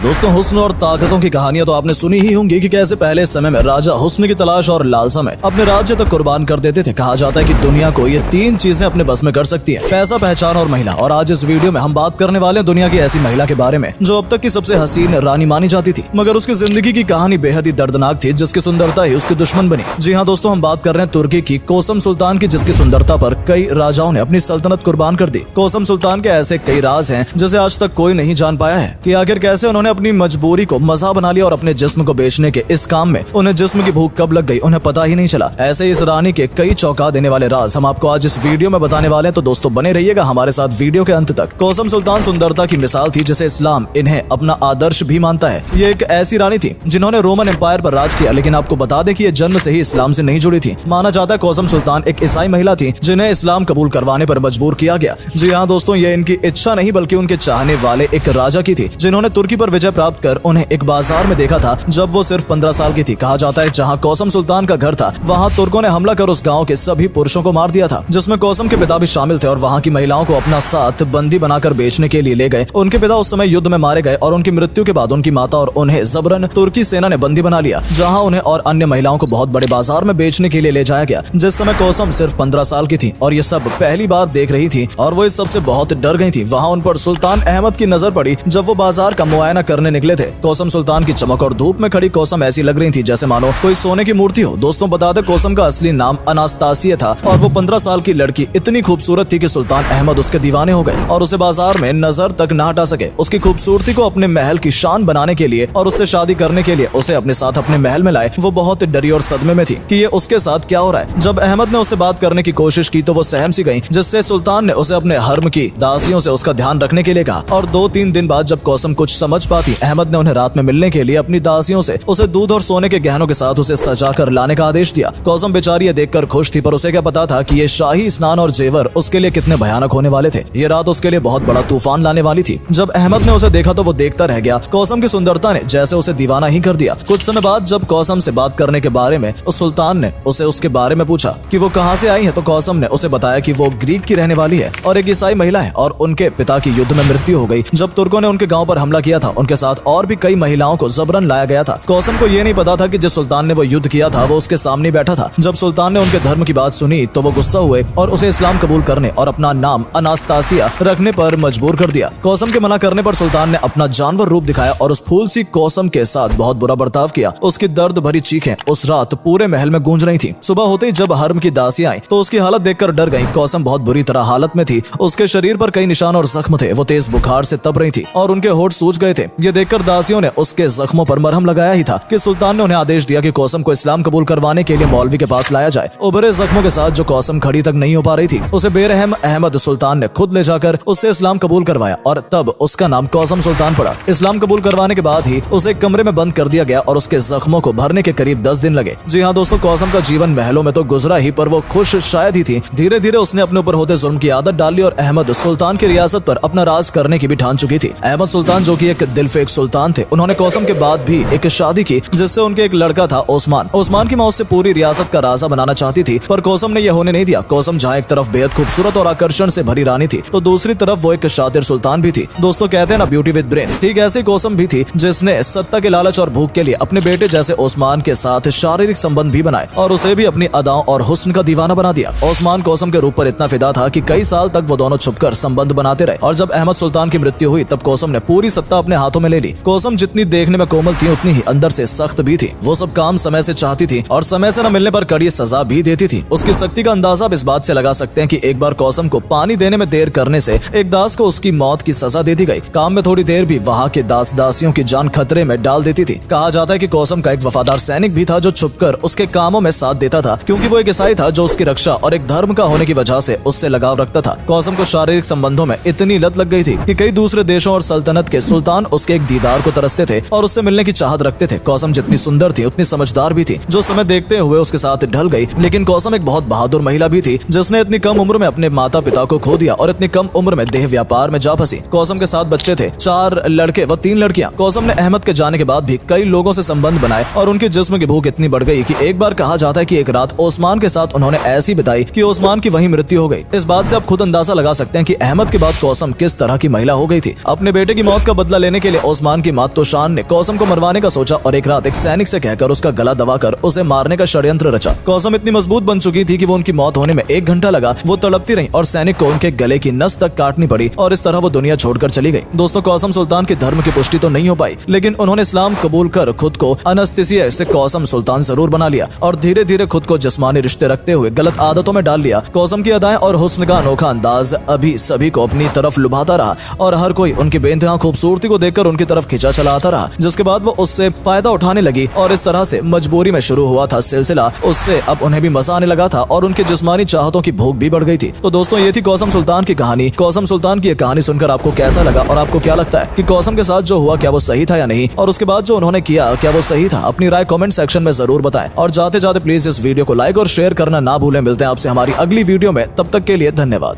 दोस्तों, हुस्न और ताकतों की कहानियां तो आपने सुनी ही होंगी कि कैसे पहले समय में राजा हुस्न की तलाश और लालसा में अपने राज्य तक कुर्बान कर देते थे। कहा जाता है कि दुनिया को ये तीन चीजें अपने बस में कर सकती हैं: पैसा, पहचान और महिला। और आज इस वीडियो में हम बात करने वाले हैं दुनिया की ऐसी महिला के बारे में जो अब तक की सबसे हसीन रानी मानी जाती थी, मगर उसकी जिंदगी की कहानी बेहद ही दर्दनाक थी, जिसकी सुंदरता ही उसकी दुश्मन बनी। जी हाँ दोस्तों, हम बात कर रहे हैं तुर्की की कोसम सुल्तान की, जिसकी सुंदरता पर कई राजाओं ने अपनी सल्तनत कुर्बान कर दी। कोसम सुल्तान के ऐसे कई राज हैं जिसे आज तक कोई नहीं जान पाया है कि आखिर कैसे उन्होंने अपनी मजबूरी को मजा बना लिया और अपने जिस्म को बेचने के इस काम में उन्हें जिस्म की भूख कब लग गई उन्हें पता ही नहीं चला। ऐसे इस रानी के कई चौंका देने वाले राज हम आपको आज इस वीडियो में बताने वाले हैं, तो दोस्तों बने रहिएगा हमारे साथ वीडियो के अंत तक। कोसम सुल्तान सुंदरता की मिसाल थी जिसे इस्लाम इन्हें अपना आदर्श भी मानता है। ये एक ऐसी रानी थी जिन्होंने रोमन एम्पायर पर राज किया, लेकिन आपको बता दें कि ये जन्म से ही इस्लाम से नहीं जुड़ी थी। माना जाता है कोसम सुल्तान एक ईसाई महिला थी जिन्हें इस्लाम कबूल करवाने पर मजबूर किया गया। जी हाँ दोस्तों, ये इनकी इच्छा नहीं बल्कि उनके चाहने वाले एक राजा की थी जिन्होंने तुर्की पर विजय प्राप्त कर उन्हें एक बाजार में देखा था जब वो सिर्फ 15 साल की थी। कहा जाता है जहाँ कोसम सुल्तान का घर था वहाँ तुर्कों ने हमला कर उस गांव के सभी पुरुषों को मार दिया था, जिसमें कोसम के पिता भी शामिल थे, और वहाँ की महिलाओं को अपना साथ बंदी बनाकर बेचने के लिए ले गए। उनके पिता उस समय युद्ध में मारे गए और उनकी मृत्यु के बाद उनकी माता और उन्हें जबरन तुर्की सेना ने बंदी बना लिया, जहाँ उन्हें और अन्य महिलाओं को बहुत बड़े बाजार में बेचने के लिए ले जाया गया। जिस समय कोसम सिर्फ 15 साल की थी और ये सब पहली बार देख रही थी और वो इस सबसे बहुत डर गई थी। वहाँ उन पर सुल्तान अहमद की नजर पड़ी जब वो बाजार का मुआयना करने निकले थे। कोसम सुल्तान की चमक और धूप में खड़ी कोसम ऐसी लग रही थी जैसे मानो कोई सोने की मूर्ति हो। दोस्तों बता दें, कोसम का असली नाम अनास्तासिया था और वो 15 साल की लड़की इतनी खूबसूरत थी कि सुल्तान अहमद उसके दीवाने हो गए और उसे बाजार में नजर तक न हटा सके। उसकी खूबसूरती को अपने महल की शान बनाने के लिए और उससे शादी करने के लिए उसे अपने साथ अपने महल में लाए। वो बहुत डरी और सदमे में थी कि ये उसके साथ क्या हो रहा है। जब अहमद ने उससे बात करने की कोशिश की तो वो सहम सी गई, जिससे सुल्तान ने उसे अपने हर्म की दासियों से उसका ध्यान रखने के लिए कहा। और 2-3 दिन बाद जब कोसम कुछ समझ पाती, अहमद ने उन्हें रात में मिलने के लिए अपनी दासियों से उसे दूध और सोने के गहनों के साथ उसे सजा कर लाने का आदेश दिया। कोसम बेचारी ये देखकर खुश थी, पर उसे क्या पता था कि ये शाही स्नान और जेवर उसके लिए कितने भयानक होने वाले थे। ये रात उसके लिए बहुत बड़ा तूफान लाने वाली थी। जब अहमद ने उसे देखा तो वो देखता रह गया। कोसम की सुंदरता ने जैसे उसे दीवाना ही कर दिया। कुछ समय बाद जब कोसम से बात करने के बारे में उस सुल्तान ने उसे उसके बारे में पूछा कि वो कहाँ से आई है, तो कोसम ने उसे बताया कि वो ग्रीक की रहने वाली है और एक ईसाई महिला है और उनके पिता की युद्ध में मृत्यु हो गई जब तुर्कों ने उनके गांव पर हमला किया था। उनके साथ और भी कई महिलाओं को जबरन लाया गया था। कोसम को ये नहीं पता था कि जिस सुल्तान ने वो युद्ध किया था वो उसके सामने बैठा था। जब सुल्तान ने उनके धर्म की बात सुनी तो वो गुस्सा हुए और उसे इस्लाम कबूल करने और अपना नाम अनास्तासिया रखने पर मजबूर कर दिया। कोसम के मना करने पर सुल्तान ने अपना जानवर रूप दिखाया और उस फूल सी कोसम के साथ बहुत बुरा बर्ताव किया। उसकी दर्द भरी चीखें उस रात पूरे महल में गूंज रही थी। सुबह होते ही जब हर्म की दासियां आई तो उसकी हालत देखकर डर गई। कोसम बहुत बुरी तरह हालत में थी। उसके शरीर पर कई निशान और जख्म थे। वो तेज बुखार से तप रही थी और उनके होठ सूज गए थे। ये देखकर दासियों ने उसके जख्मों पर मरहम लगाया ही था कि सुल्तान ने उन्हें आदेश दिया कि कोसम को इस्लाम कबूल करवाने के लिए मौलवी के पास लाया जाए। उभरे जख्मों के साथ जो कोसम खड़ी तक नहीं हो पा रही थी उसे बेरहम अहमद सुल्तान ने खुद ले जाकर उससे इस्लाम कबूल करवाया और तब उसका नाम कोसम सुल्तान पड़ा। इस्लाम कबूल करवाने के बाद ही उसे एक कमरे में बंद कर दिया गया और उसके जख्मों को भरने के करीब 10 दिन लगे। जी हाँ दोस्तों, कोसम का जीवन महलों में तो गुजरा ही, पर वो खुश शायद ही थी। धीरे धीरे उसने अपने ऊपर होते जुल्म की आदत डाल ली और अहमद सुल्तान की रियासत पर अपना राज करने की भी ठान चुकी थी। अहमद सुल्तान जो कि एक दिलफेक सुल्तान थे, उन्होंने कोसम के बाद भी एक शादी की जिससे उनके एक लड़का था ओस्मान। ओस्मान की मां उससे पूरी रियासत का राजा बनाना चाहती थी, पर कोसम ने यह होने नहीं दिया। कोसम जहाँ एक तरफ बेहद खूबसूरत और आकर्षण से भरी रानी थी तो दूसरी तरफ वो एक शातिर सुल्तान भी थी। दोस्तों कहते हैं ना, ब्यूटी विद ब्रेन, ठीक ऐसे कोसम भी थी जिसने सत्ता के लालच और भूख के लिए अपने बेटे जैसे ओस्मान के साथ शारीरिक संबंध भी बनाए और उसे भी अपनी अदाओं और हुस्न का दीवाना बना दिया। ओस्मान कोसम के रूप पर इतना फिदा था कि कई साल तक वो दोनों छुपकर संबंध बनाते रहे और जब अहमद सुल्तान की मृत्यु हुई तब कोसम ने पूरी सत्ता अपने हाथों में ले ली। कोसम जितनी देखने में कोमल थी उतनी ही अंदर से सख्त भी थी। वो सब काम समय से चाहती थी और समय से न मिलने पर कड़ी सजा भी देती थी। उसकी सख्ती का अंदाजा आप इस बात से लगा सकते हैं कि एक बार कोसम को पानी देने में देर करने से एक दास को उसकी मौत की सजा दे दी गई। काम में थोड़ी देर भी वहाँ के दास दासियों की जान खतरे में डाल देती थी। कहा जाता है कि कोसम का एक वफादार सैनिक भी था जो छुपकर उसके कामों में साथ देता था, क्योंकि वो एक ईसाई था जो उसकी रक्षा और एक धर्म का होने की वजह से उससे लगाव रखता था। कोसम को शारीरिक संबंधों में इतनी लत लग गई थी कि कई दूसरे देशों और सल्तनत के सुल्तान उसके एक दीदार को तरसते थे और उससे मिलने की चाहत रखते थे। कोसम जितनी सुंदर थी उतनी समझदार भी थी, जो समय देखते हुए उसके साथ ढल गई। लेकिन कोसम एक बहुत बहादुर महिला भी थी जिसने इतनी कम उम्र में अपने माता पिता को खो दिया और इतनी कम उम्र में देह व्यापार में जा फंसी। कोसम के 7 बच्चे थे, 4 लड़के व 3 लड़कियां। कोसम ने अहमद के जाने के बाद भी कई लोगों से संबंध बनाए और उनके जिस्म की भूख इतनी बढ़ गई कि एक बार कहा जाता है कि एक रात ओस्मान के साथ उन्होंने ऐसी बिताई कि ओस्मान की वहीं मृत्यु हो गई। इस बात से आप खुद अंदाजा लगा सकते हैं कि अहमद के बाद कोसम किस तरह की महिला हो गई थी। अपने बेटे की मौत का बदला लेने के लिए ओस्मान की मात तो शान ने कौसम को मरवाने का सोचा और एक रात एक सैनिक से कहकर उसका गला दबाकर उसे मारने का षड्यंत्र रचा। कौसम इतनी मजबूत बन चुकी थी कि वो उनकी मौत होने में 1 घंटा लगा। वो तड़पती रही और सैनिक को उनके गले की नस तक काटनी पड़ी और इस तरह वो दुनिया छोड़कर चली गई। दोस्तों, कौसम सुल्तान के धर्म की पुष्टि तो नहीं हो पाई, लेकिन उन्होंने इस्लाम कबूल कर खुद को अनस्तेसिया से कौसम सुल्तान जरूर बना लिया और धीरे धीरे खुद को जिस्मानी रिश्ते रखते हुए गलत आदतों में डाल लिया। कौसम की अदाएं और हुस्न का अनोखा अंदाज अभी सभी को अपनी तरफ लुभाता रहा और हर कोई उनकी बेइंतहा खूबसूरती को देखकर उनकी तरफ खिंचा चला आता रहा, जिसके बाद वो उससे फायदा उठाने लगी और इस तरह से मजबूरी में शुरू हुआ था सिलसिला, उससे अब उन्हें भी मजा आने लगा था और उनकी जिस्मानी चाहतों की भूख भी बढ़ गई थी। तो दोस्तों, ये थी कौसम सुल्तान की कहानी। कौसम सुल्तान की ये कहानी सुनकर आपको कैसा लगा और आपको क्या लगता है कि कौसम के साथ जो हुआ क्या वो सही था या नहीं, और उसके बाद जो उन्होंने किया क्या वो सही था? अपनी राय कमेंट सेक्शन में जरूर बताएं और जाते जाते प्लीज इस वीडियो को लाइक और शेयर करना ना भूलें। मिलते हैं आपसे हमारी अगली वीडियो में, तब तक के लिए धन्यवाद।